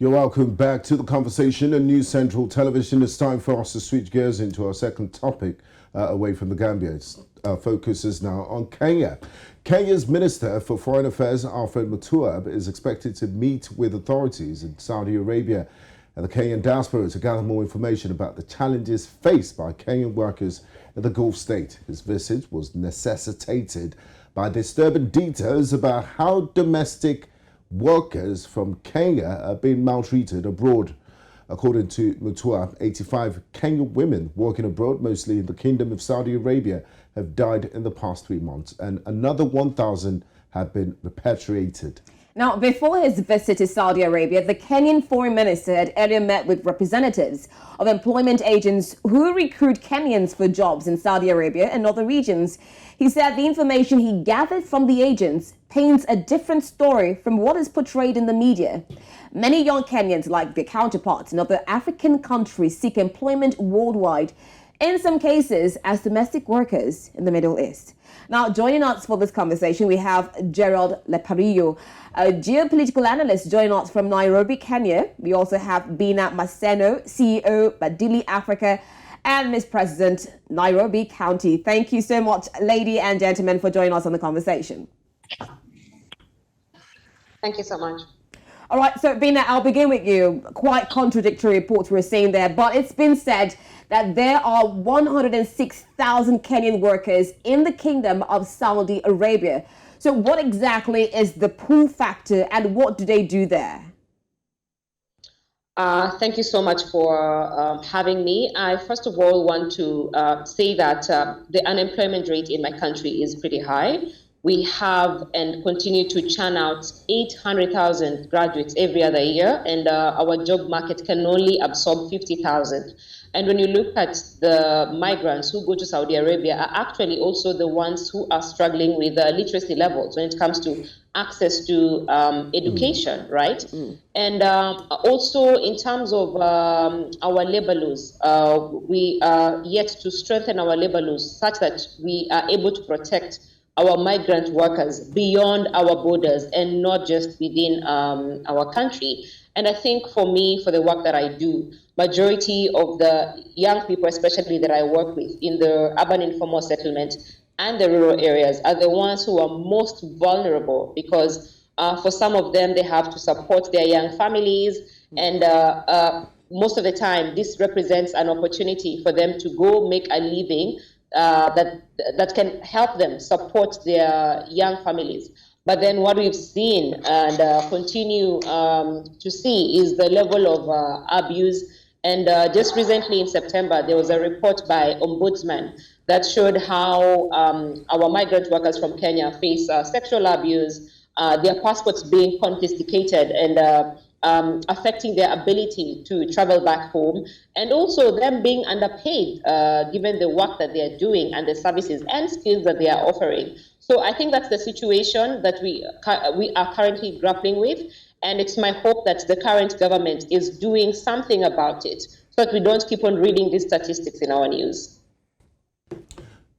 You're welcome back to the conversation on News Central Television. It's time for us to switch gears into our second topic away from the Gambia. Our focus is now on Kenya. Kenya's Minister for Foreign Affairs, Alfred Mutua, is expected to meet with authorities in Saudi Arabia and the Kenyan diaspora to gather more information about the challenges faced by Kenyan workers in the Gulf state. His visit was necessitated by disturbing details about how domestic workers from Kenya are being maltreated abroad. According to Mutua, 85 Kenyan women working abroad, mostly in the Kingdom of Saudi Arabia, have died in the past 3 months, and another 1,000 have been repatriated. Now, before his visit to Saudi Arabia, the Kenyan foreign minister had earlier met with representatives of employment agents who recruit Kenyans for jobs in Saudi Arabia and other regions. He said the information he gathered from the agents paints a different story from what is portrayed in the media. Many young Kenyans, like their counterparts in other African countries, seek employment worldwide, in some cases as domestic workers in the Middle East. Now, joining us for this conversation, we have Gerald Lepariyo, a geopolitical analyst, joining us from Nairobi, Kenya. We also have Bina, Maseno, C.E.O, Badili, Africa, and Ms. President, Nairobi County. Thank you so much, ladies and gentlemen, for joining us on the conversation. Thank you so much. All right, so Bina, I'll begin with you. Quite contradictory reports we're seeing there, but it's been said that there are 106,000 Kenyan workers in the Kingdom of Saudi Arabia. So what exactly is the pull factor and what do they do there? Thank you so much for having me. I first of all want to say that the unemployment rate in my country is pretty high. We have and continue to churn out 800,000 graduates every other year, and our job market can only absorb 50,000. And when you look at the migrants who go to Saudi Arabia are actually also the ones who are struggling with literacy levels when it comes to access to education, right? And also in terms of our labor laws, we are yet to strengthen our labor laws such that we are able to protect our migrant workers beyond our borders and not just within our country. And I think for me, for the work that I do, majority of the young people, especially that I work with in the urban informal settlement and the rural areas, are the ones who are most vulnerable because for some of them, they have to support their young families. And most of the time, this represents an opportunity for them to go make a living that can help them support their young families. But then what we've seen and continue to see is the level of abuse. And just recently in September, there was a report by Ombudsman that showed how our migrant workers from Kenya face sexual abuse, their passports being confiscated and affecting their ability to travel back home, and also them being underpaid given the work that they are doing and the services and skills that they are offering. So I think that's the situation that we are currently grappling with, and it's my hope that the current government is doing something about it so that we don't keep on reading these statistics in our news.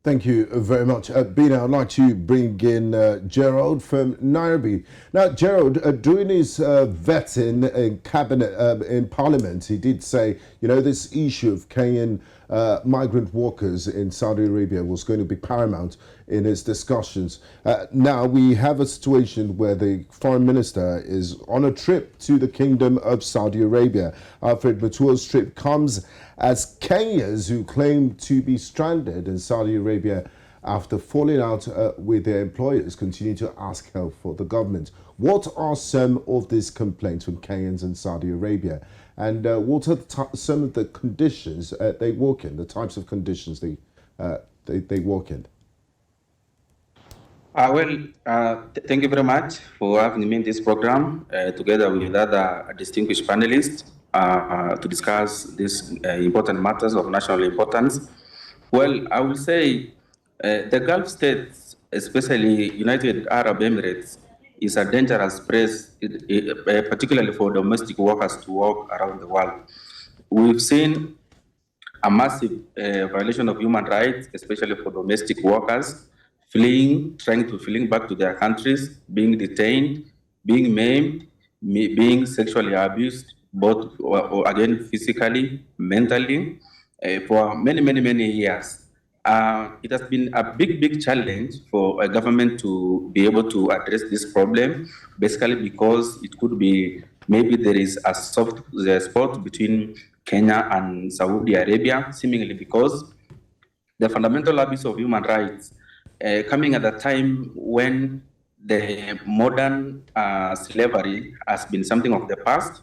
Thank you very much. Bina, I'd like to bring in Gerald from Nairobi. Now, Gerald, during his vetting in cabinet, in Parliament, he did say, this issue of Kenyan migrant workers in Saudi Arabia was going to be paramount in his discussions. Now, we have a situation where the foreign minister is on a trip to the Kingdom of Saudi Arabia. Alfred Mutua's trip comes as Kenyans who claim to be stranded in Saudi Arabia after falling out with their employers continue to ask help for the government. What are some of these complaints from Kenyans in Saudi Arabia? And what are some of the conditions they work in, the types of conditions they work in? Thank you very much for having me in this program together with other distinguished panelists to discuss these important matters of national importance. Well, I will say the Gulf states, especially United Arab Emirates, is a dangerous place, particularly for domestic workers to work around the world. We've seen a massive violation of human rights, especially for domestic workers, trying to flee back to their countries, being detained, being maimed, being sexually abused, both or again physically, mentally, for many years. It has been a big challenge for a government to be able to address this problem, basically because it could be maybe there is a soft spot between Kenya and Saudi Arabia, seemingly because the fundamental abuse of human rights coming at a time when the modern slavery has been something of the past,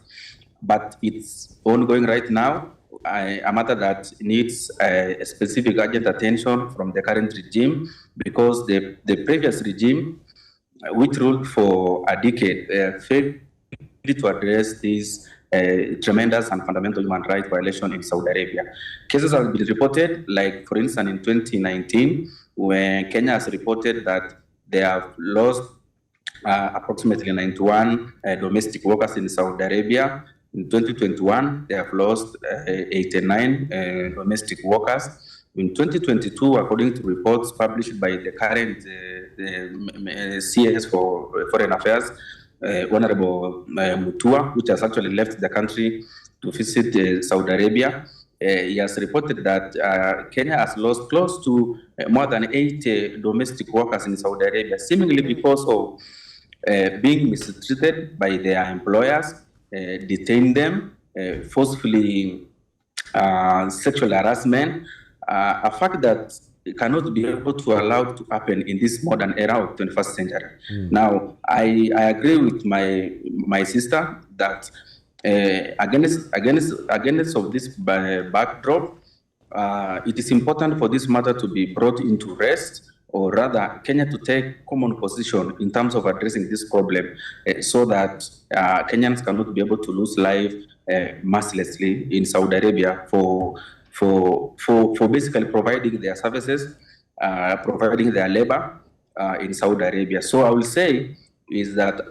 but it's ongoing right now. A matter that needs a specific urgent attention from the current regime, because the previous regime, which ruled for a decade, failed to address these tremendous and fundamental human rights violation in Saudi Arabia. Cases have been reported, like for instance in 2019, when Kenya has reported that they have lost approximately 91 domestic workers in Saudi Arabia. In 2021, they have lost 89 domestic workers. In 2022, according to reports published by the current CS for Foreign Affairs, Honorable Mutua, which has actually left the country to visit Saudi Arabia, he has reported that Kenya has lost close to more than 80 domestic workers in Saudi Arabia, seemingly because of being mistreated by their employers, detain them, forcefully sexual harassment, a fact that cannot be able to allow to happen in this modern era of 21st century. Now, I agree with my sister that against of this backdrop, it is important for this matter to be brought into rest, or rather Kenya to take common position in terms of addressing this problem, so that Kenyans cannot be able to lose life mercilessly in Saudi Arabia for basically providing their services, providing their labor in Saudi Arabia. So I will say is that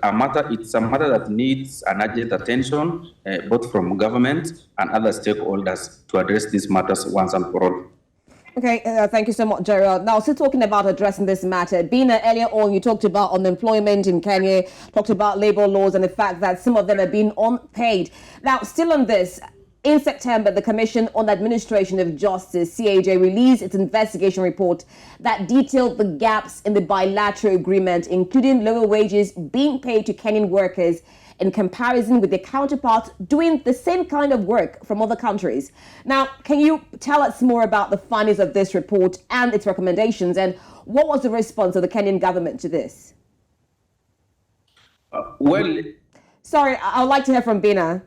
it's a matter that needs an urgent attention, both from government and other stakeholders, to address these matters once and for all. Okay, thank you so much, Gerald. Now, still talking about addressing this matter, Bina, earlier on, you talked about unemployment in Kenya, talked about labor laws and the fact that some of them are being unpaid. Now, still on this, in September, the Commission on Administration of Justice, CAJ, released its investigation report that detailed the gaps in the bilateral agreement, including lower wages being paid to Kenyan workers in comparison with their counterparts doing the same kind of work from other countries. Now, can you tell us more about the findings of this report and its recommendations, and what was the response of the Kenyan government to this? Sorry, I would like to hear from Bina.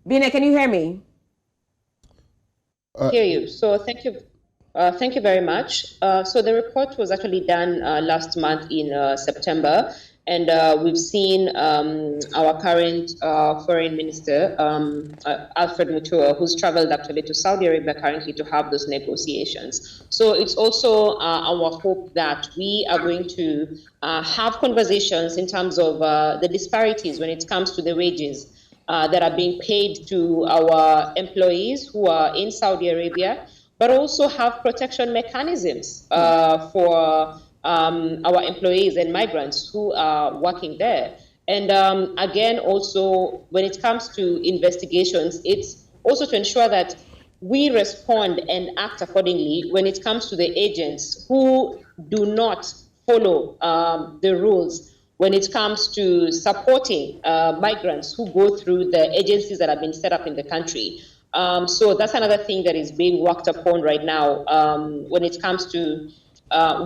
Bina, can you hear me? Hear you. So thank you very much. So the report was actually done last month in September, and we've seen our current foreign minister, Alfred Mutua, who's traveled actually to Saudi Arabia currently to have those negotiations. So it's also our hope that we are going to have conversations in terms of the disparities when it comes to the wages that are being paid to our employees who are in Saudi Arabia, but also have protection mechanisms for our employees and migrants who are working there. And again, also, when it comes to investigations, it's also to ensure that we respond and act accordingly when it comes to the agents who do not follow the rules when it comes to supporting migrants who go through the agencies that have been set up in the country. So that's another thing that is being worked upon right now when it comes to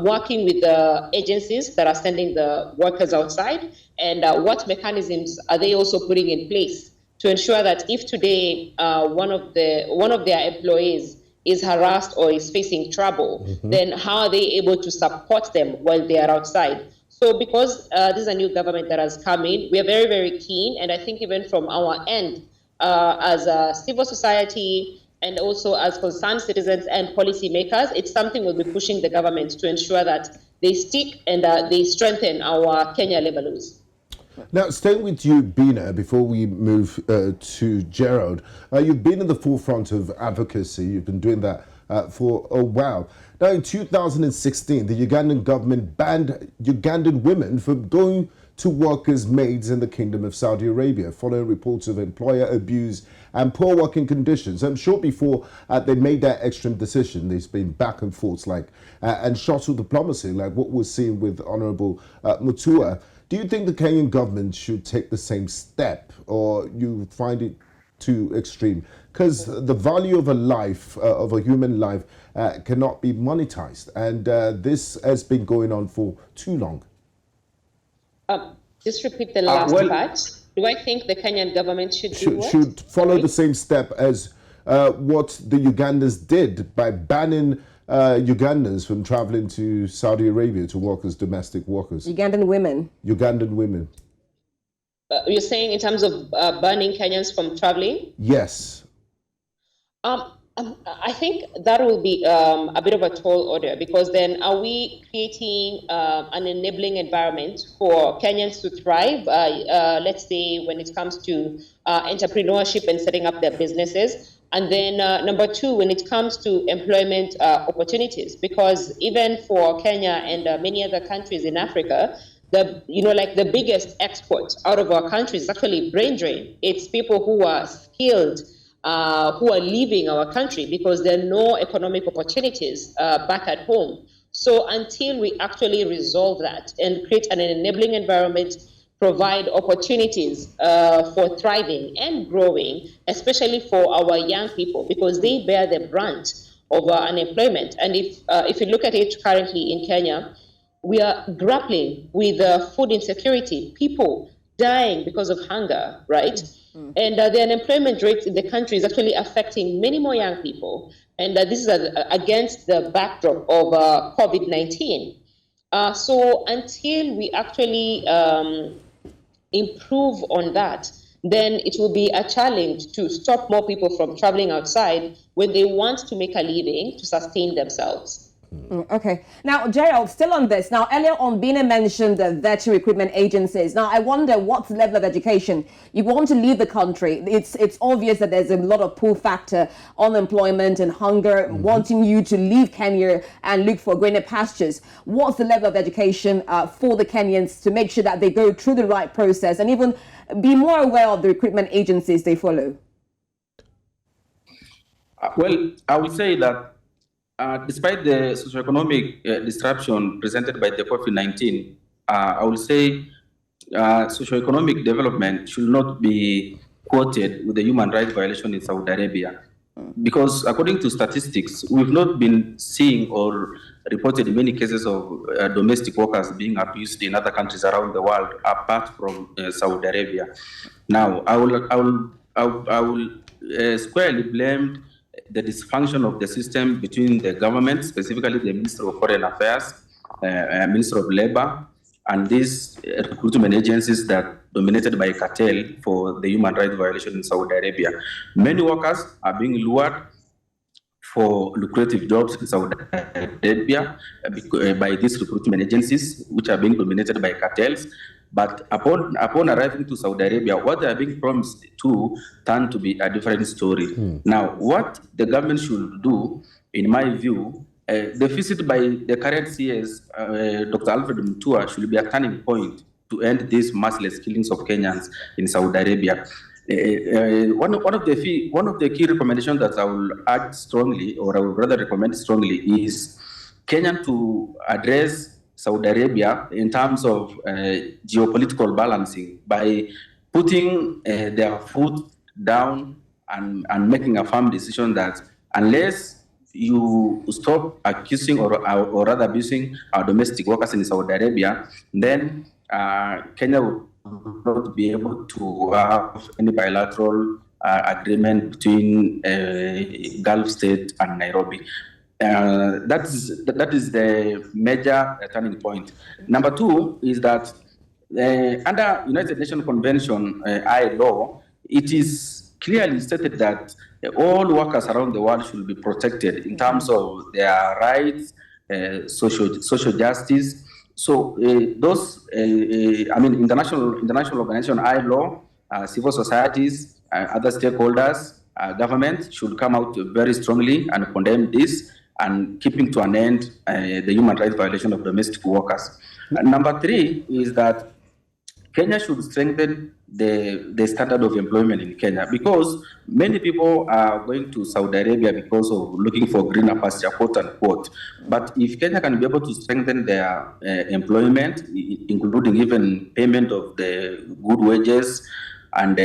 working with the agencies that are sending the workers outside, and what mechanisms are they also putting in place to ensure that if today one of their employees is harassed or is facing trouble, then how are they able to support them while they are outside? So because this is a new government that has come in, we are very, very keen, and I think even from our end, as a civil society and also as concerned citizens and policymakers, it's something we'll be pushing the government to ensure that they stick and they strengthen our Kenya labor laws. Now, staying with you, Bina, before we move to Gerald, you've been in the forefront of advocacy. You've been doing that for a while. Now, in 2016, the Ugandan government banned Ugandan women from going to workers' maids in the Kingdom of Saudi Arabia, following reports of employer abuse and poor working conditions. I'm sure before they made that extreme decision, there's been back and forth and shuttle diplomacy, like what we're seeing with Honorable Mutua. Do you think the Kenyan government should take the same step, or you find it too extreme? Because the value of a life, of a human life, cannot be monetized, and this has been going on for too long. Just repeat the last part. Do I think the Kenyan government should follow the same step as what the Ugandans did by banning Ugandans from traveling to Saudi Arabia to work as domestic workers? Ugandan women. Ugandan women. You're saying in terms of banning Kenyans from traveling? Yes. I think that will be a bit of a tall order, because then are we creating an enabling environment for Kenyans to thrive, let's say when it comes to entrepreneurship and setting up their businesses? And then number two, when it comes to employment opportunities, because even for Kenya and many other countries in Africa, the biggest export out of our country is actually brain drain. It's people who are skilled, who are leaving our country because there are no economic opportunities back at home. So until we actually resolve that and create an enabling environment, provide opportunities for thriving and growing, especially for our young people, because they bear the brunt of unemployment. And if you look at it currently in Kenya, we are grappling with food insecurity, people dying because of hunger, right? And the unemployment rate in the country is actually affecting many more young people. And this is against the backdrop of COVID-19. So until we actually improve on that, then it will be a challenge to stop more people from traveling outside when they want to make a living to sustain themselves. Okay. Now, Gerald, still on this. Now, earlier on, Bina mentioned the veteran recruitment agencies. Now, I wonder what level of education you want to leave the country. It's obvious that there's a lot of pull factor, unemployment and hunger, wanting you to leave Kenya and look for greener pastures. What's the level of education for the Kenyans to make sure that they go through the right process and even be more aware of the recruitment agencies they follow? Well, I would say that despite the socioeconomic disruption presented by the COVID-19, I will say socioeconomic development should not be quoted with the human rights violation in Saudi Arabia. Because according to statistics, we've not been seeing or reported many cases of domestic workers being abused in other countries around the world, apart from Saudi Arabia. Now, I will squarely blame the dysfunction of the system between the government, specifically the Minister of Foreign Affairs, Minister of Labor, and these recruitment agencies that dominated by cartel for the human rights violation in Saudi Arabia. Many workers are being lured for lucrative jobs in Saudi Arabia by these recruitment agencies, which are being dominated by cartels. But upon arriving to Saudi Arabia, what they are being promised to turn to be a different story. Now, what the government should do, in my view, the visit by the current CS, Dr. Alfred Mutua, should be a turning point to end these merciless killings of Kenyans in Saudi Arabia. One of the key recommendations that I will urge strongly, or I would rather recommend strongly, is Kenya to address Saudi Arabia in terms of geopolitical balancing by putting their foot down and making a firm decision that unless you stop accusing or rather abusing our domestic workers in Saudi Arabia, then Kenya will not be able to have any bilateral agreement between Gulf state and Nairobi. That is the major turning point. Number two is that under United Nations Convention ILO, it is clearly stated that all workers around the world should be protected in terms of their rights, social justice. So those, international organization ILO, civil societies, other stakeholders, government should come out very strongly and condemn this, and keeping to an end the human rights violation of domestic workers. Number three is that Kenya should strengthen the standard of employment in Kenya, because many people are going to Saudi Arabia because of looking for greener pasture, quote unquote. But if Kenya can be able to strengthen their employment, including even payment of the good wages, and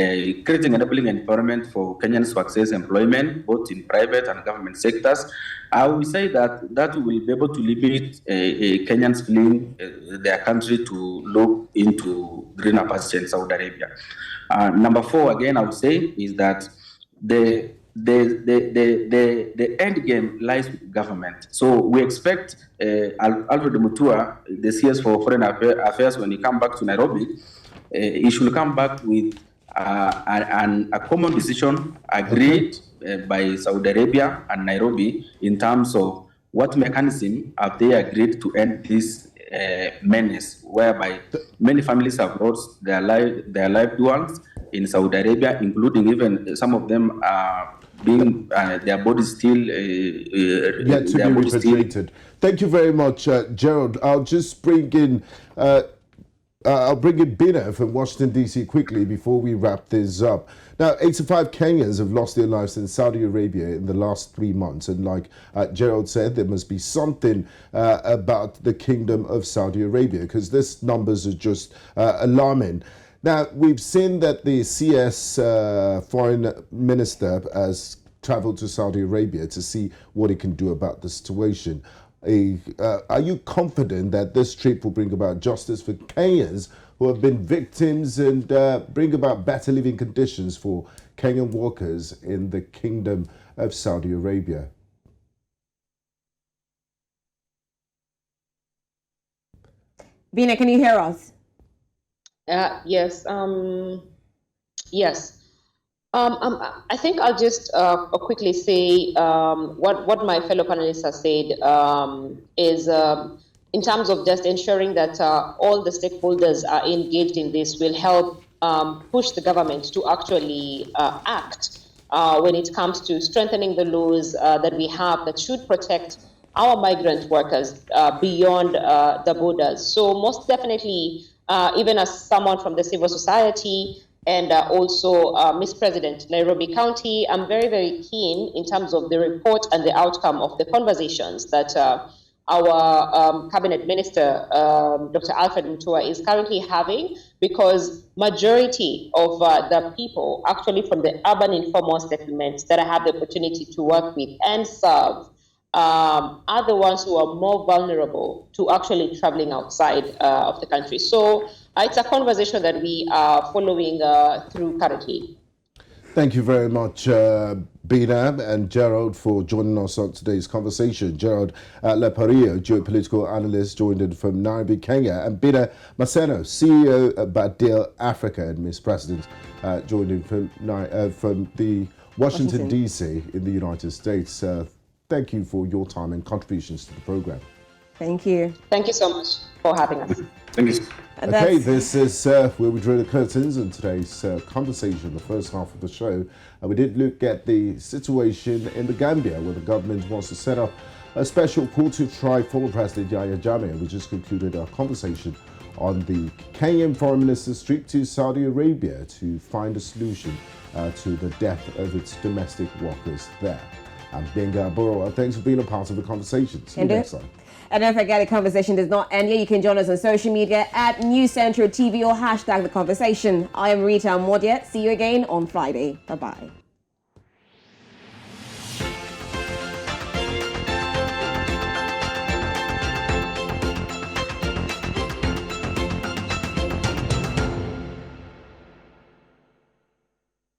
creating an enabling environment for Kenyans to access employment, both in private and government sectors, I will say that will be able to limit Kenyans fleeing their country to look into greener pasture in Saudi Arabia. Number 4, again, I would say, is that the end game lies with government. So we expect Alfred Mutua, the CS for Foreign Affairs, when he comes back to Nairobi, he should come back with a common decision agreed by Saudi Arabia and Nairobi in terms of what mechanism have they agreed to end this menace, whereby many families have lost their loved ones in Saudi Arabia, including even some of them being their bodies still yet to be repatriated. Thank you very much, Gerald. I'll just bring in Bina from Washington, D.C. quickly before we wrap this up. Now, 85 Kenyans have lost their lives in Saudi Arabia in the last 3 months. And like Gerald said, there must be something about the Kingdom of Saudi Arabia, because these numbers are just alarming. Now, we've seen that the CS foreign minister has traveled to Saudi Arabia to see what he can do about the situation. Are you confident that this trip will bring about justice for Kenyans who have been victims and bring about better living conditions for Kenyan workers in the Kingdom of Saudi Arabia? Bina, can you hear us? Yes. Yes. I think I'll just quickly say what my fellow panelists have said is in terms of just ensuring that all the stakeholders are engaged in this will help push the government to actually act when it comes to strengthening the laws that we have that should protect our migrant workers beyond the borders. So most definitely, even as someone from the civil society, and also Miss President, Nairobi County, I'm very, very keen in terms of the report and the outcome of the conversations that our Cabinet Minister, Dr. Alfred Mutua, is currently having, because majority of the people actually from the urban informal settlements that I have the opportunity to work with and serve are the ones who are more vulnerable to actually traveling outside of the country. So it's a conversation that we are following through currently. Thank you very much, Bina and Gerald, for joining us on today's conversation. Gerald Lepariyo, Geopolitical Analyst, joined in from Nairobi, Kenya, and Bina Maseno, CEO of Badili Africa and Miss President, joined in from the Washington, D.C. in the United States. Thank you for your time and contributions to the program. Thank you. Thank you so much for having us. Thank you. Okay, this is where we draw the curtains in today's conversation, the first half of the show. We did look at the situation in the Gambia, where the government wants to set up a special court to try former President Yahya Jammeh. We just concluded our conversation on the Kenyan Foreign Minister's trip to Saudi Arabia to find a solution to the death of its domestic workers there. I'm Gbenga Aborowa. Thanks for being a part of the conversation. See you next time. And don't forget, the conversation does not end here. You can join us on social media at News Central TV or hashtag the conversation. I am Rita Omodia. See you again on Friday. Bye-bye.